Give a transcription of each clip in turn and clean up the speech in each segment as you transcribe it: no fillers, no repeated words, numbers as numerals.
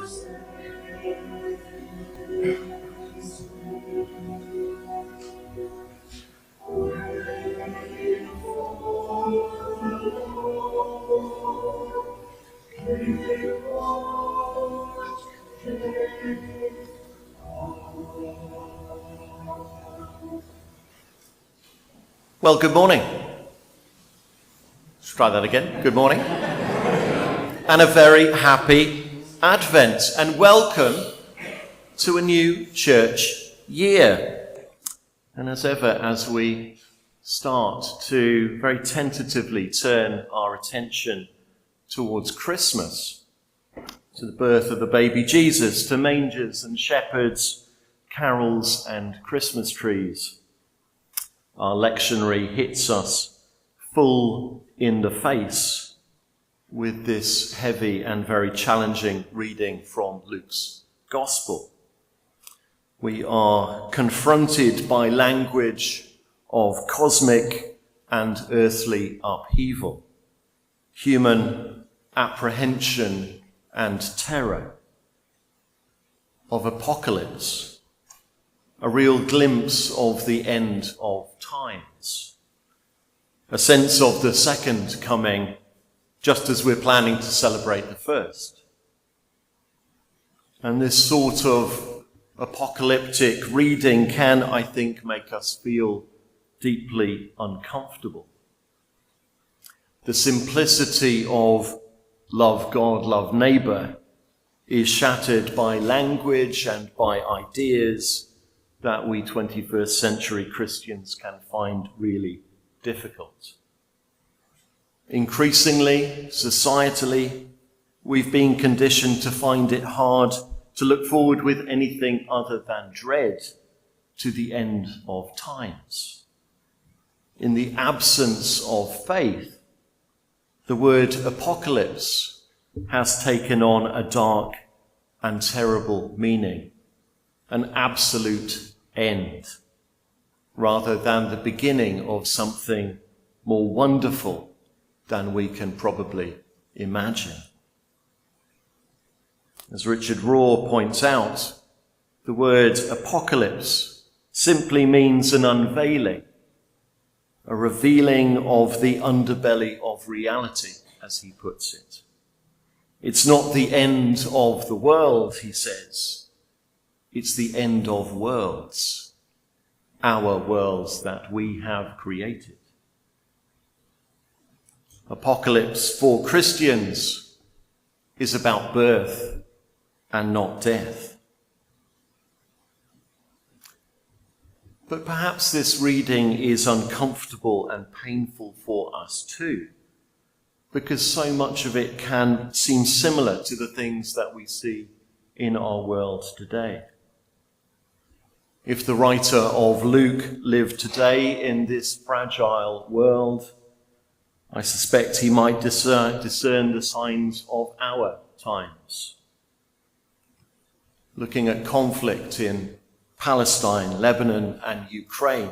Well, good morning. Let's try that again. Good morning. And a very happy Advent, and welcome to a new church year. And as ever, as we start to very tentatively turn our attention towards Christmas, to the birth of the baby Jesus, to mangers and shepherds, carols and Christmas trees, our lectionary hits us full in the face with this heavy and very challenging reading from Luke's Gospel. We are confronted by language of cosmic and earthly upheaval, human apprehension and terror, of apocalypse, a real glimpse of the end of times, a sense of the second coming just as we're planning to celebrate the first. And this sort of apocalyptic reading can, I think, make us feel deeply uncomfortable. The simplicity of love God, love neighbour is shattered by language and by ideas that we 21st century Christians can find really difficult. Increasingly, societally, we've been conditioned to find it hard to look forward with anything other than dread to the end of times. In the absence of faith, the word apocalypse has taken on a dark and terrible meaning, an absolute end, rather than the beginning of something more wonderful than we can probably imagine. As Richard Rohr points out, the word apocalypse simply means an unveiling, a revealing of the underbelly of reality, as he puts it. It's not the end of the world, he says. It's the end of worlds, our worlds that we have created. Apocalypse for Christians is about birth and not death. But perhaps this reading is uncomfortable and painful for us too, because so much of it can seem similar to the things that we see in our world today. If the writer of Luke lived today in this fragile world, I suspect he might discern the signs of our times. Looking at conflict in Palestine, Lebanon, and Ukraine,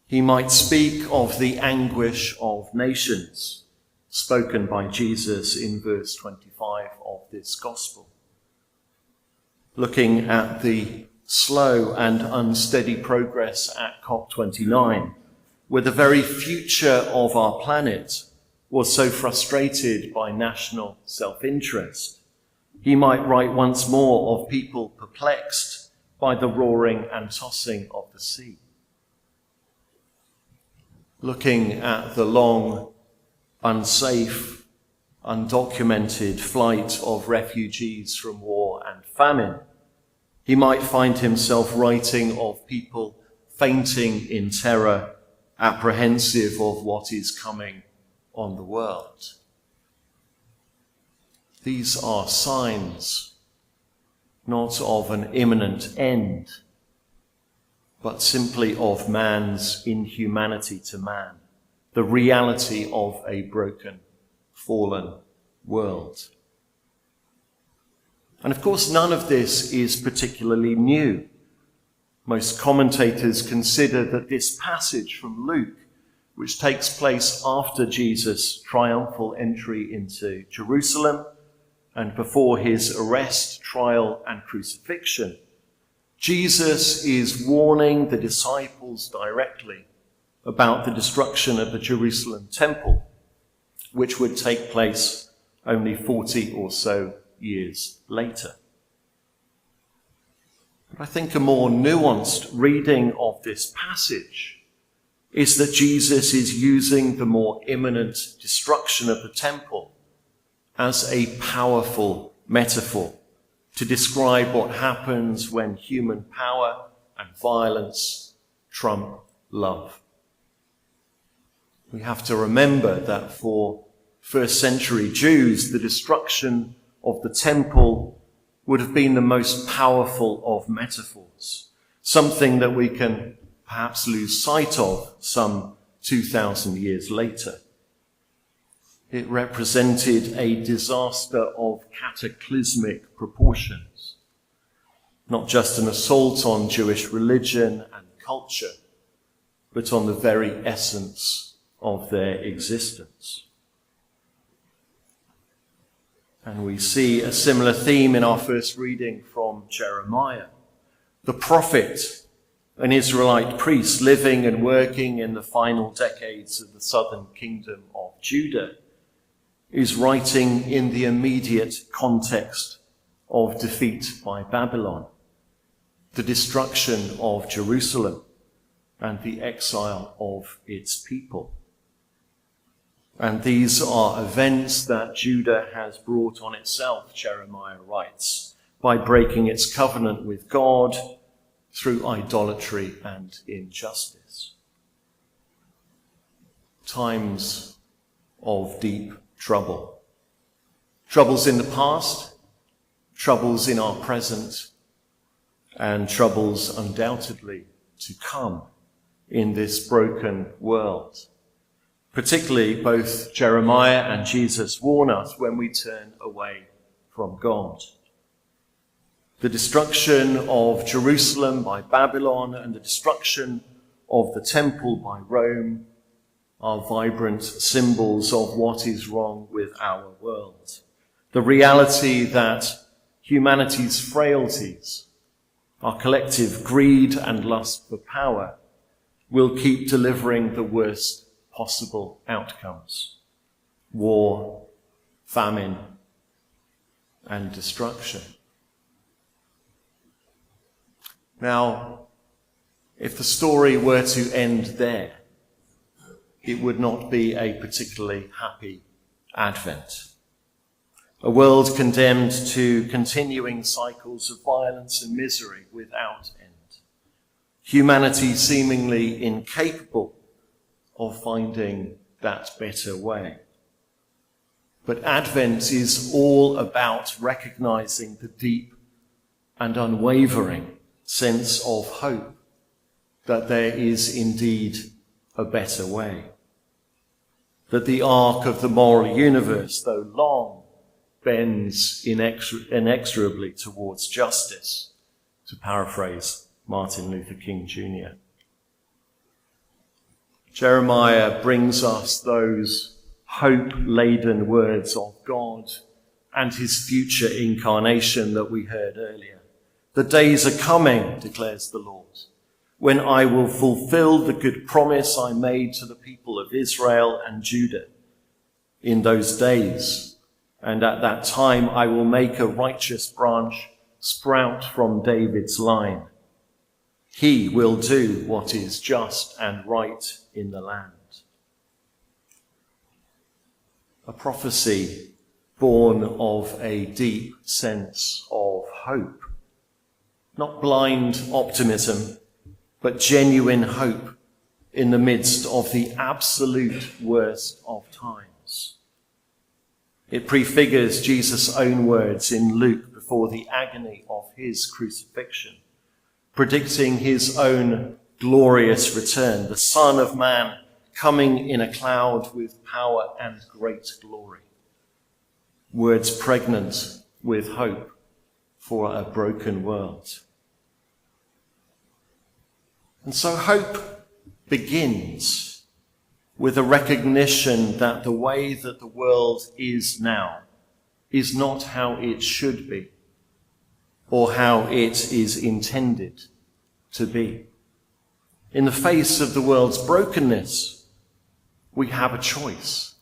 he might speak of the anguish of nations spoken by Jesus in verse 25 of this gospel. Looking at the slow and unsteady progress at COP29, where the very future of our planet was so frustrated by national self-interest, he might write once more of people perplexed by the roaring and tossing of the sea. Looking at the long, unsafe, undocumented flight of refugees from war and famine, he might find himself writing of people fainting in terror, apprehensive of what is coming on the world. These are signs not of an imminent end, but simply of man's inhumanity to man, the reality of a broken, fallen world. And of course, none of this is particularly new. Most commentators consider that this passage from Luke, which takes place after Jesus' triumphal entry into Jerusalem and before his arrest, trial, and crucifixion, Jesus is warning the disciples directly about the destruction of the Jerusalem temple, which would take place only 40 or so years later. But I think a more nuanced reading of this passage is that Jesus is using the more imminent destruction of the temple as a powerful metaphor to describe what happens when human power and violence trump love. We have to remember that for first century Jews, the destruction of the temple would have been the most powerful of metaphors, something that we can perhaps lose sight of some 2,000 years later. It represented a disaster of cataclysmic proportions, not just an assault on Jewish religion and culture, but on the very essence of their existence. And we see a similar theme in our first reading from Jeremiah. The prophet, an Israelite priest living and working in the final decades of the southern kingdom of Judah, is writing in the immediate context of defeat by Babylon, the destruction of Jerusalem, and the exile of its people. And these are events that Judah has brought on itself, Jeremiah writes, by breaking its covenant with God through idolatry and injustice. Times of deep trouble. Troubles in the past, troubles in our present, and troubles undoubtedly to come in this broken world. Particularly, both Jeremiah and Jesus warn us when we turn away from God. The destruction of Jerusalem by Babylon and the destruction of the temple by Rome are vibrant symbols of what is wrong with our world. The reality that humanity's frailties, our collective greed and lust for power, will keep delivering the worst possible outcomes: war, famine, and destruction. Now, if the story were to end there, it would not be a particularly happy Advent. A world condemned to continuing cycles of violence and misery without end. Humanity seemingly incapable of finding that better way. But Advent is all about recognizing the deep and unwavering sense of hope that there is indeed a better way. That the arc of the moral universe, though long, bends inexorably towards justice, to paraphrase Martin Luther King Jr. Jeremiah brings us those hope-laden words of God and his future incarnation that we heard earlier. The days are coming, declares the Lord, when I will fulfill the good promise I made to the people of Israel and Judah. In those days, and at that time, I will make a righteous branch sprout from David's line. He will do what is just and right in the land. A prophecy born of a deep sense of hope. Not blind optimism, but genuine hope in the midst of the absolute worst of times. It prefigures Jesus' own words in Luke before the agony of his crucifixion, predicting his own glorious return, the Son of Man coming in a cloud with power and great glory. Words pregnant with hope for a broken world. And so hope begins with a recognition that the way that the world is now is not how it should be or how it is intended to be. In the face of the world's brokenness, we have a choice.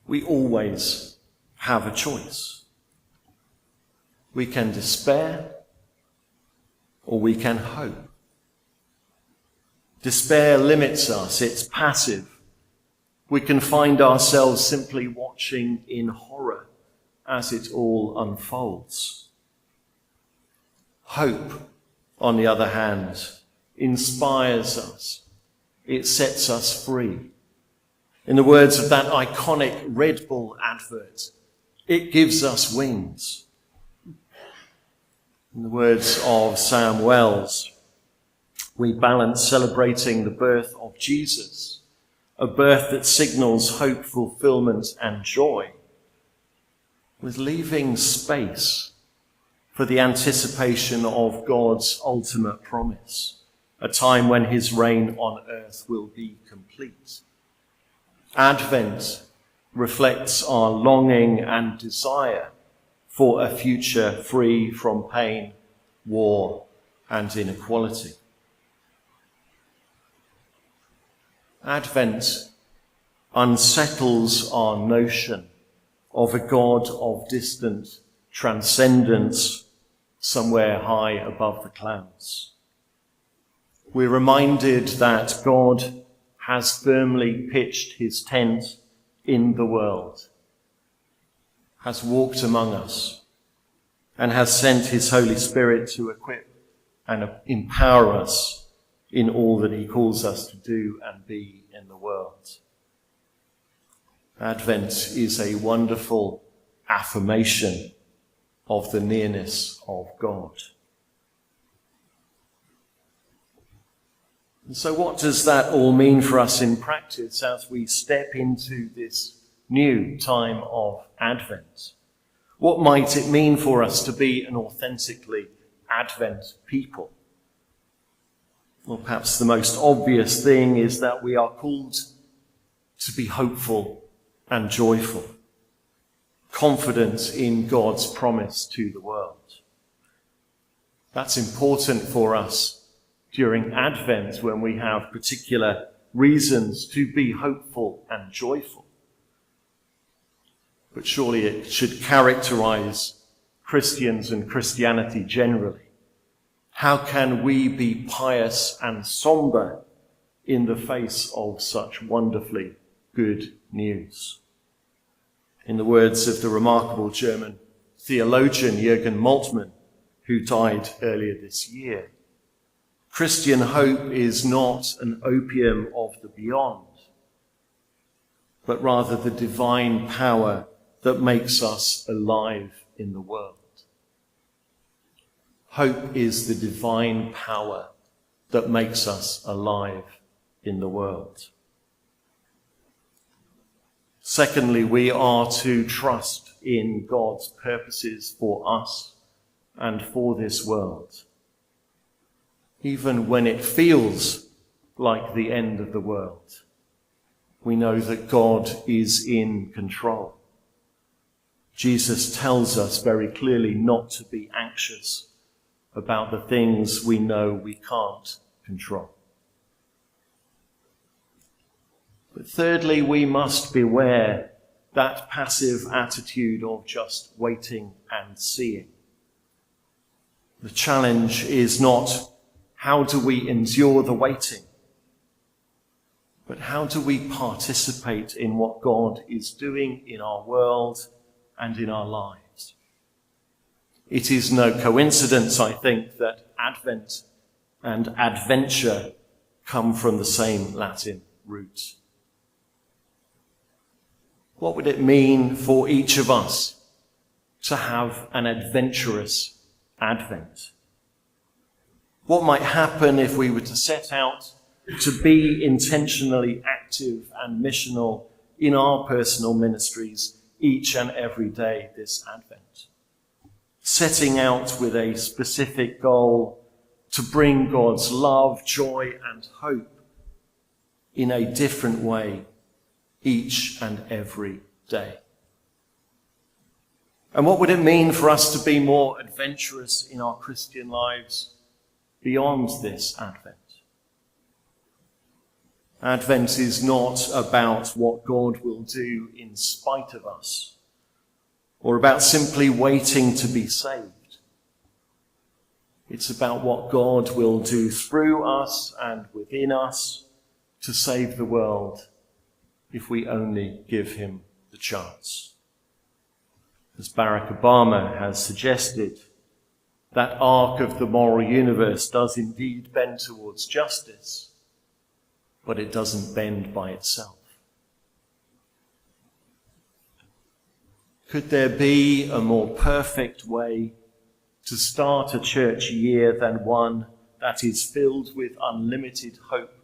We always have a choice. We can despair or we can hope. Despair limits us. It's passive. We can find ourselves simply watching in horror as it all unfolds. Hope, on the other hand, inspires us. It sets us free. In the words of that iconic Red Bull advert, it gives us wings. In the words of Sam Wells, we balance celebrating the birth of Jesus, a birth that signals hope, fulfillment, and joy, with leaving space for the anticipation of God's ultimate promise, a time when his reign on earth will be complete. Advent reflects our longing and desire for a future free from pain, war, and inequality. Advent unsettles our notion of a God of distant transcendence somewhere high above the clouds. We're reminded that God has firmly pitched his tent in the world, has walked among us, and has sent his Holy Spirit to equip and empower us in all that he calls us to do and be in the world. Advent is a wonderful affirmation of the nearness of God. And so what does that all mean for us in practice as we step into this new time of Advent? What might it mean for us to be an authentically Advent people? Well, perhaps the most obvious thing is that we are called to be hopeful and joyful, confident in God's promise to the world. That's important for us during Advent, when we have particular reasons to be hopeful and joyful. But surely it should characterize Christians and Christianity generally. How can we be pious and somber in the face of such wonderfully good news? In the words of the remarkable German theologian Jürgen Moltmann, who died earlier this year, Christian hope is not an opium of the beyond, but rather the divine power that makes us alive in the world. Hope is the divine power that makes us alive in the world. Secondly, we are to trust in God's purposes for us and for this world, even when it feels like the end of the world. We know that God is in control. Jesus tells us very clearly not to be anxious about the things we know we can't control. But thirdly, we must beware that passive attitude of just waiting and seeing. The challenge is not how do we endure the waiting, but how do we participate in what God is doing in our world and in our lives. It is no coincidence, I think, that Advent and adventure come from the same Latin root. What would it mean for each of us to have an adventurous Advent? What might happen if we were to set out to be intentionally active and missional in our personal ministries each and every day this Advent? Setting out with a specific goal to bring God's love, joy, and hope in a different way each and every day. And what would it mean for us to be more adventurous in our Christian lives beyond this Advent? Advent is not about what God will do in spite of us, or about simply waiting to be saved. It's about what God will do through us and within us to save the world if we only give him the chance. As Barack Obama has suggested, that arc of the moral universe does indeed bend towards justice, but it doesn't bend by itself. Could there be a more perfect way to start a church year than one that is filled with unlimited hope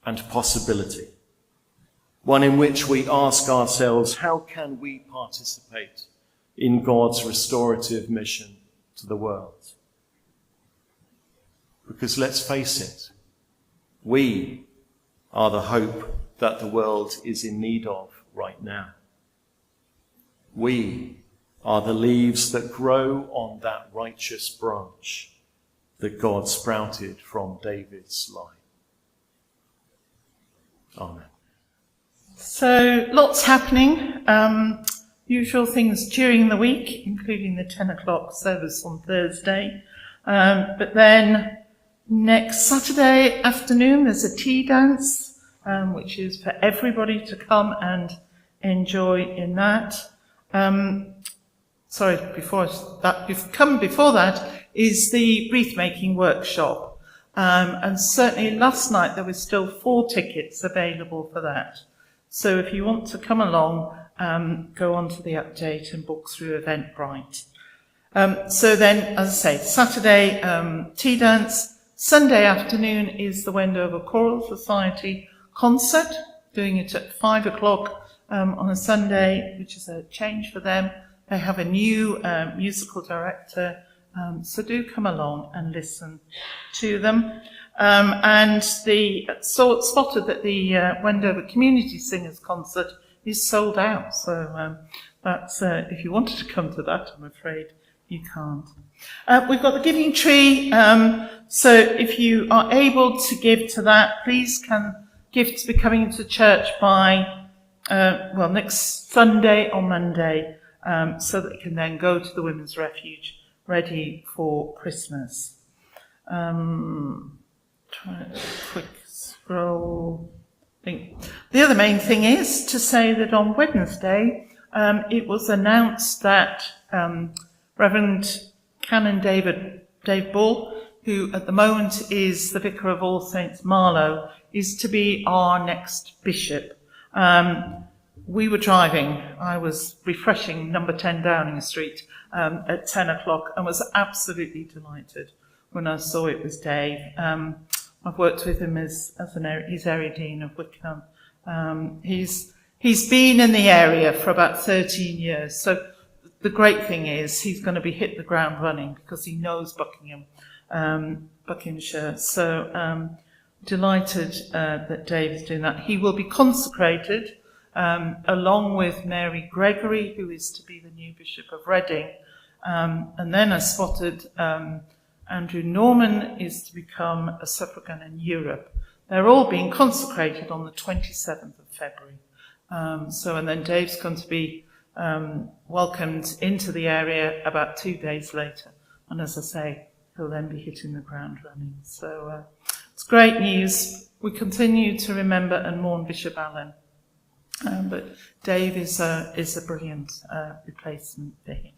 and possibility? One in which we ask ourselves, how can we participate in God's restorative mission to the world? Because let's face it, we are the hope that the world is in need of right now. We are the leaves that grow on that righteous branch that God sprouted from David's line. Amen. So lots happening. Usual things during the week, including the 10 o'clock service on Thursday. But then next Saturday afternoon there's a tea dance, which is for everybody to come and enjoy in that. Before that is the wreath making workshop. And certainly last night there were still 4 tickets available for that. So if you want to come along, go on to the update and book through Eventbrite. So then, as I say, Saturday tea dance. Sunday afternoon is the Wendover Choral Society concert, doing it at 5 o'clock on a Sunday, which is a change for them. They have a new musical director, so do come along and listen to them. And spotted that the Wendover Community Singers concert is sold out. So that's if you wanted to come to that, I'm afraid you can't. We've got the giving tree. So if you are able to give to that, please can give to be coming to church by next Sunday or Monday, so that you can then go to the Women's Refuge ready for Christmas. Try a quick scroll. I think the other main thing is to say that on Wednesday it was announced that Reverend Canon Dave Bull, who at the moment is the Vicar of All Saints Marlow, is to be our next bishop. We were driving. I was refreshing number 10 Downing Street at 10 o'clock and was absolutely delighted when I saw it was Dave. I've worked with him as he's area dean of Wickham. He's been in the area for about 13 years. So the great thing is he's going to be hit the ground running because he knows Buckinghamshire. So delighted that Dave is doing that. He will be consecrated along with Mary Gregory, who is to be the new Bishop of Reading. And then I spotted Andrew Norman is to become a suffragan in Europe. They're all being consecrated on the 27th of February. And then Dave's going to be welcomed into the area about 2 days later. And as I say, he'll then be hitting the ground running. So it's great news. We continue to remember and mourn Bishop Allen. But Dave is a brilliant replacement for him.